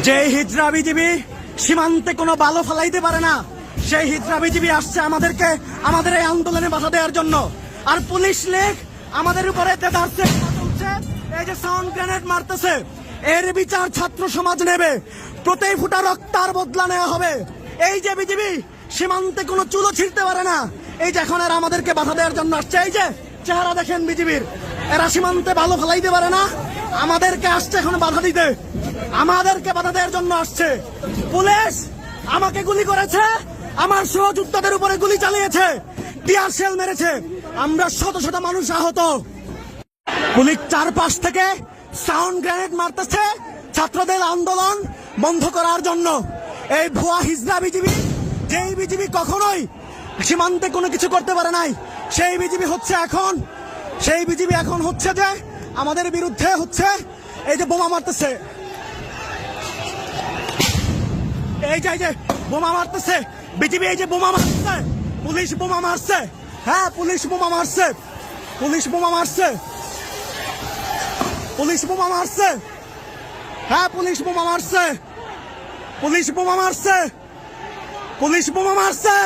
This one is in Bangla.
যে হিজড়া বিজিবি সীমান্তে কোনো বালো ফেলাইতে পারে না, সেই হিজড়া বিজিবি আসছে আমাদেরকে আমাদের এই আন্দোলনে বাধা দেওয়ার জন্য। আর পুলিশ লীগ আমাদের উপরে চলছে, এই যে সাউন্ড গ্রেনেড মারতেছে, এর বিচার ছাত্র সমাজ নেবে। প্রতি ফুটা রক্তার বদলা নেওয়া হবে। এই যে বিজিবি সীমান্তে কোনো চুলো ছিঁড়তে পারে না, এই যে এখন এরা আমাদেরকে বাধা দেওয়ার জন্য আসছে। এই যে চেহারা দেখেন বিজিবির, এরা সীমান্তে বালো ফেলাইতে পারে না, আমাদেরকে আসছে এখন বাধা দিতে, আমাদেরকে বাধা দেওয়ার জন্য আসছে। পুলিশ আমাকে গুলি করেছে, আমার সহযোদ্ধাদের উপরে গুলি চালিয়েছে, টিয়ার শেল মেরেছে, আমরা শত শত মানুষ আহত। পুলিশ চারপাশ থেকে সাউন্ড গ্রেনেড মারতেছে ছাত্রদের আন্দোলন বন্ধ করার জন্য। এই ভুয়া হিজড়া বিজিবি, যেই বিজিবি কখনোই সীমান্তে কোনো কিছু করতে পারে নাই, সেই বিজিবি হচ্ছে এখন, সেই বিজিবি এখন হচ্ছে যে আমাদের বিরুদ্ধে হচ্ছে এই যে বোমা মারতেছে, এই যে বোমা মারতেছে বিজিবি, এই যে বোমা মারছে, পুলিশ বোমা মারছে, হ্যাঁ পুলিশ বোমা মারছে, পুলিশ বোমা মারছে, পুলিশ বোমা মারছে, হ্যাঁ পুলিশ বোমা মারছে, পুলিশ বোমা মারছে, পুলিশ বোমা মারছে।